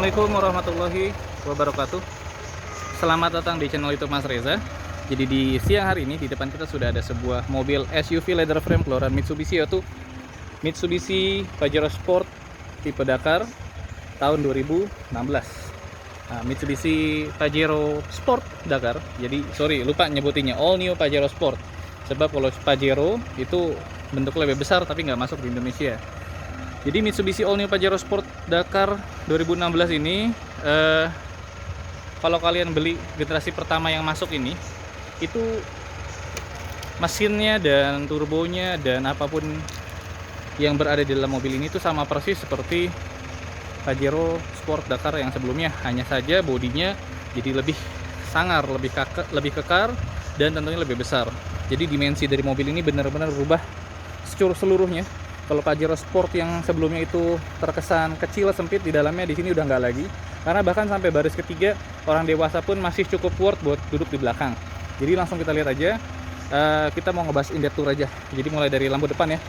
Assalamualaikum warahmatullahi wabarakatuh. Selamat datang di channel YouTube Mas Reza. Jadi di siang hari ini di depan kita sudah ada sebuah mobil SUV leather frame keluaran Mitsubishi, yaitu Mitsubishi Pajero Sport tipe Dakar tahun 2016. Mitsubishi Pajero Sport Dakar. Jadi sorry lupa nyebutinnya all new Pajero Sport. Sebab kalau Pajero itu bentuknya lebih besar tapi nggak masuk di Indonesia. Jadi Mitsubishi All New Pajero Sport Dakar 2016 ini kalau kalian beli generasi pertama yang masuk ini, itu mesinnya dan turbonya dan apapun yang berada di dalam mobil ini itu sama persis seperti Pajero Sport Dakar yang sebelumnya. Hanya saja bodinya jadi lebih sangar, lebih kekar, dan tentunya lebih besar. Jadi dimensi dari mobil ini benar-benar berubah seluruhnya. Kalau Pajero Sport yang sebelumnya itu terkesan kecil, sempit di dalamnya, di sini udah nggak lagi. Karena bahkan sampai baris ketiga orang dewasa pun masih cukup worth buat duduk di belakang. Jadi langsung kita lihat aja. Kita mau ngebahas in-depth tour aja. Jadi mulai dari lampu depan ya.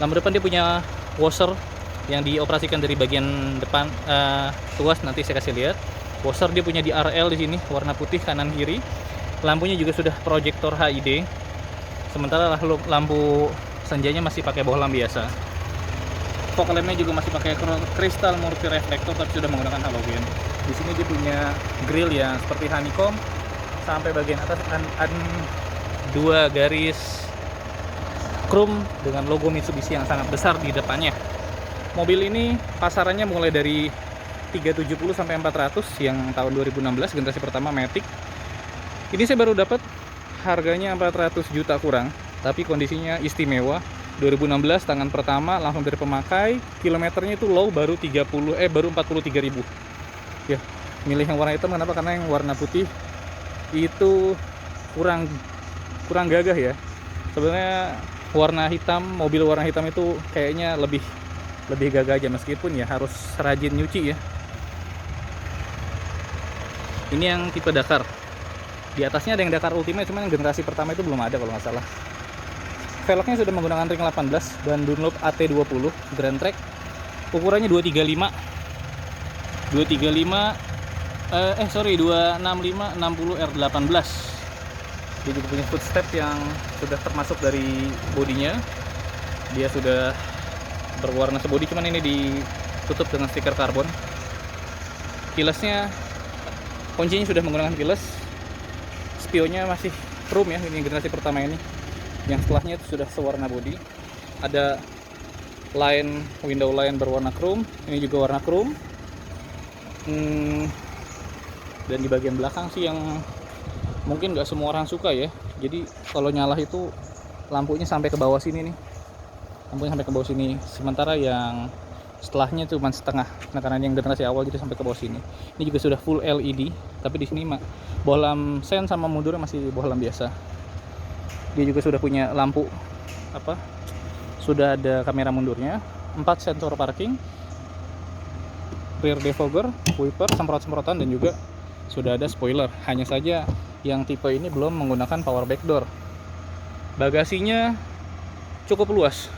Lampu depan dia punya washer yang dioperasikan dari bagian depan tuas, nanti saya kasih lihat. Washer dia punya di RL di sini, warna putih kanan kiri. Lampunya juga sudah proyektor HID. Sementara lampu senjanya masih pakai bohlam biasa. Fog lampnya juga masih pakai kristal multi reflektor tapi sudah menggunakan halogen. Di sini dia punya grill yang seperti honeycomb, sampai bagian atas dua garis chrome dengan logo Mitsubishi yang sangat besar di depannya. Mobil ini pasarannya mulai dari 370 sampai 400 yang tahun 2016 generasi pertama Matic. Ini saya baru dapat harganya 400 juta kurang. Tapi kondisinya istimewa. 2016 tangan pertama langsung dari pemakai, kilometernya itu low baru 43.000. Ya, milih yang warna hitam kenapa? Karena yang warna putih itu kurang gagah ya. Sebenarnya warna hitam, mobil warna hitam itu kayaknya lebih gagah aja, meskipun ya harus rajin nyuci ya. Ini yang tipe Dakar. Di atasnya ada yang Dakar Ultimate, cuman yang generasi pertama itu belum ada kalau nggak salah. Velgnya sudah menggunakan ring 18 dan Dunlop AT20 Grand Track. Ukurannya 265 R18. Dia juga punya footstep yang sudah termasuk dari bodinya. Dia sudah berwarna sebodi, cuman ini ditutup dengan stiker karbon. Kilasnya, kuncinya sudah menggunakan kilas. Spionnya masih chrome ya, ini generasi pertama ini. Yang setelahnya itu sudah sewarna bodi. Ada window line berwarna chrome, ini juga warna chrome. Dan di bagian belakang sih yang mungkin nggak semua orang suka ya. Jadi kalau nyala itu lampunya sampai ke bawah sini nih. Lampunya sampai ke bawah sini. Sementara yang setelahnya cuma setengah. Nah, karena yang generasi awal jadi sampai ke bawah sini. Ini juga sudah full LED, tapi di sini bohlam sen sama mundurnya masih bohlam biasa. Dia juga sudah punya lampu sudah ada kamera mundurnya, 4 sensor parking, rear defogger, wiper, semprot-semprotan, dan juga sudah ada spoiler. Hanya saja yang tipe ini belum menggunakan power back door. Bagasinya cukup luas.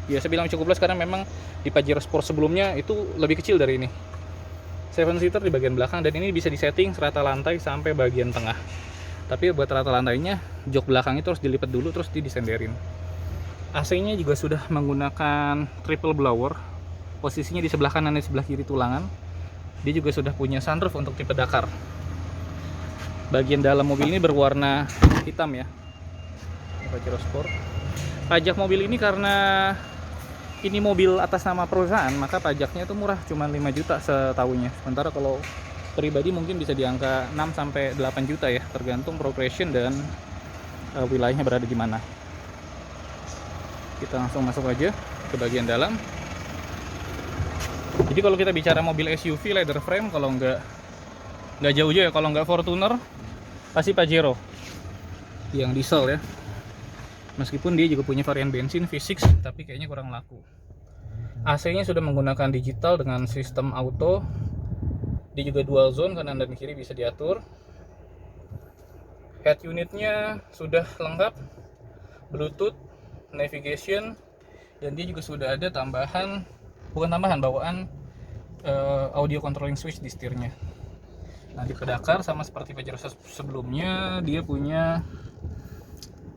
Ya, saya bilang cukup luas karena memang di Pajero Sport sebelumnya itu lebih kecil dari ini. 7 seater di bagian belakang, dan ini bisa disetting serata lantai sampai bagian tengah. Tapi buat rata lantainya, jok belakang itu harus dilipat dulu terus disenderin. AC-nya juga sudah menggunakan triple blower. Posisinya di sebelah kanan dan di sebelah kiri tulangan. Dia juga sudah punya sunroof untuk tipe Dakar. Bagian dalam mobil ini berwarna hitam ya. Pajero Sport. Pajak mobil ini karena ini mobil atas nama perusahaan, maka pajaknya itu murah, cuma 5 juta setahunnya. Sementara kalau pribadi mungkin bisa di angka 6 sampai 8 juta ya, tergantung progression dan wilayahnya berada di mana. Kita langsung masuk aja ke bagian dalam. Jadi kalau kita bicara mobil SUV leather frame, kalau nggak jauh-jauh ya, kalau nggak Fortuner pasti Pajero yang diesel ya. Meskipun dia juga punya varian bensin V6, tapi kayaknya kurang laku. AC-nya sudah menggunakan digital dengan sistem auto. Dia juga dual zone, kanan dan kiri bisa diatur. Head unitnya sudah lengkap, Bluetooth, navigation, dan dia juga sudah ada bawaan audio controlling switch di setirnya. Nah di Dakar sama seperti Pajero sebelumnya, dia punya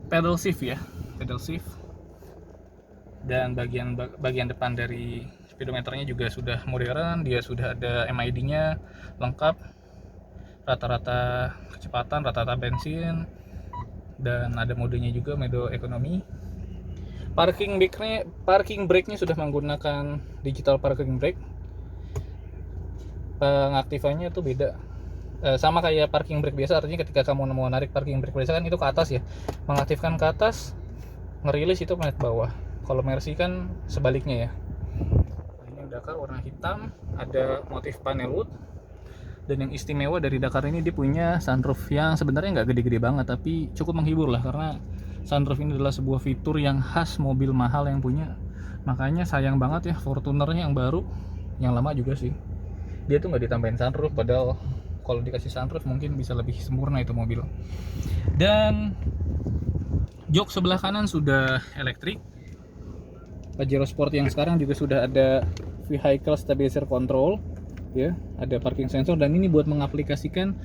pedal shift ya, pedal shift. Dan bagian depan dari speedometernya juga sudah modern, dia sudah ada MID-nya lengkap, rata-rata kecepatan, rata-rata bensin, dan ada modenya juga, mode ekonomi. Parking brake-nya sudah menggunakan digital parking brake. Pengaktifannya tuh beda, sama kayak parking brake biasa, artinya ketika kamu mau narik parking brake biasa kan itu ke atas ya, mengaktifkan ke atas, ngerilis itu ke bawah. Kalau Mercy kan sebaliknya ya. Nah, ini Dakar warna hitam, ada motif panel wood. Dan yang istimewa dari Dakar ini, dia punya sunroof yang sebenarnya nggak gede-gede banget, tapi cukup menghibur lah, karena sunroof ini adalah sebuah fitur yang khas mobil mahal yang punya. Makanya sayang banget ya Fortunernya yang baru, yang lama juga sih, dia tuh nggak ditambahin sunroof, padahal kalau dikasih sunroof mungkin bisa lebih sempurna itu mobil. Dan jok sebelah kanan sudah elektrik. Pajero Sport yang sekarang juga sudah ada vehicle stabilizer control ya, ada parking sensor, dan ini buat mengaplikasikan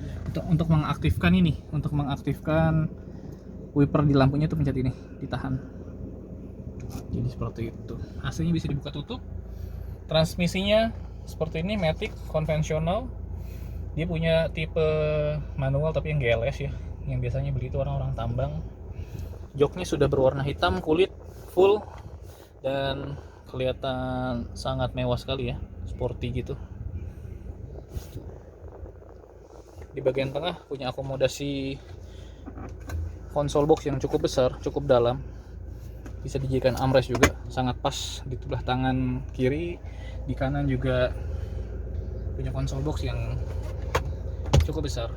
untuk mengaktifkan ini, untuk mengaktifkan wiper di lampunya tuh, pencet ini, ditahan. Jadi seperti itu. AC-nya bisa dibuka tutup. Transmisinya seperti ini, matic konvensional. Dia punya tipe manual tapi yang GLS ya, yang biasanya beli itu orang-orang tambang. Joknya sudah berwarna hitam kulit full dan kelihatan sangat mewah sekali ya, sporty gitu. Di bagian tengah punya akomodasi konsol box yang cukup besar, cukup dalam. Bisa dijadikan armrest juga, sangat pas di sebelah tangan kiri. Di kanan juga punya konsol box yang cukup besar.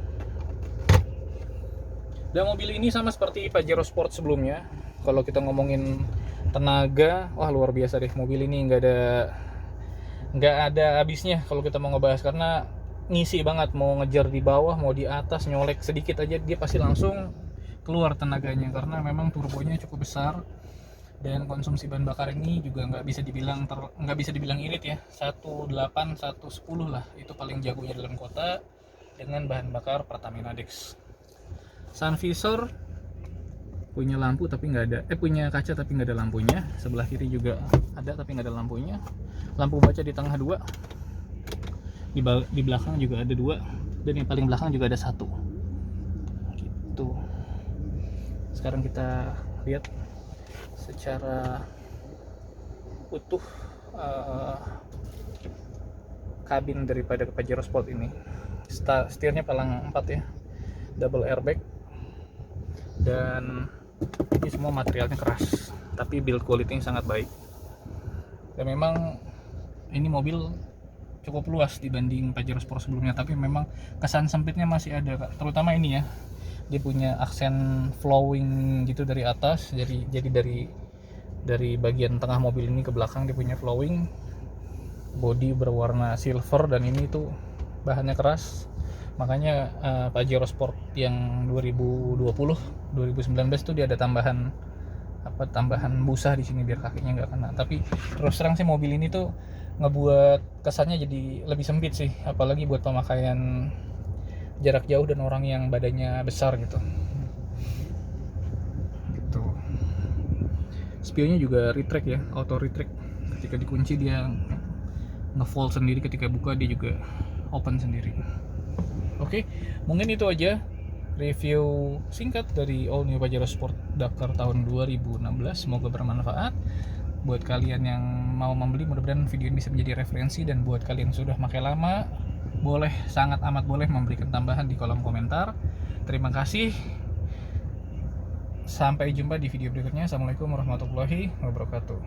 Dan mobil ini sama seperti Pajero Sport sebelumnya, kalau kita ngomongin tenaga, wah luar biasa deh mobil ini, nggak ada habisnya kalau kita mau ngebahas, karena ngisi banget, mau ngejar di bawah, mau di atas, nyolek sedikit aja dia pasti langsung keluar tenaganya, karena memang turbonya cukup besar. Dan konsumsi bahan bakar ini juga nggak bisa dibilang irit ya, 1.8 1.10 lah, itu paling jagonya dalam kota dengan bahan bakar Pertamina Dex. Sun visor punya lampu tapi nggak ada, punya kaca tapi nggak ada lampunya. Sebelah kiri juga ada tapi nggak ada lampunya. Lampu baca di tengah 2, di belakang juga ada 2, dan yang paling belakang juga ada 1 gitu. Sekarang kita lihat secara utuh kabin daripada Pajero Sport ini. Setirnya palang 4 ya, double airbag, dan ini semua materialnya keras tapi build quality-nya sangat baik. Dan memang ini mobil cukup luas dibanding Pajero Sport sebelumnya, tapi memang kesan sempitnya masih ada, terutama ini ya, dia punya aksen flowing gitu dari atas, jadi dari bagian tengah mobil ini ke belakang dia punya flowing. Bodi berwarna silver, dan ini tuh bahannya keras, makanya Pajero Sport yang 2019 tuh dia ada tambahan busa di sini biar kakinya nggak kena. Tapi terus terang sih mobil ini tuh ngebuat kesannya jadi lebih sempit sih, apalagi buat pemakaian jarak jauh dan orang yang badannya besar gitu. Spionnya juga retract ya, auto retract. Ketika dikunci dia nge-fold sendiri, ketika buka dia juga open sendiri. Oke, mungkin itu aja review singkat dari All New Pajero Sport Dakar tahun 2016. Semoga bermanfaat buat kalian yang mau membeli. Mudah-mudahan video ini bisa menjadi referensi, dan buat kalian yang sudah pakai lama, boleh, sangat amat boleh memberikan tambahan di kolom komentar. Terima kasih. Sampai jumpa di video berikutnya. Assalamualaikum warahmatullahi wabarakatuh.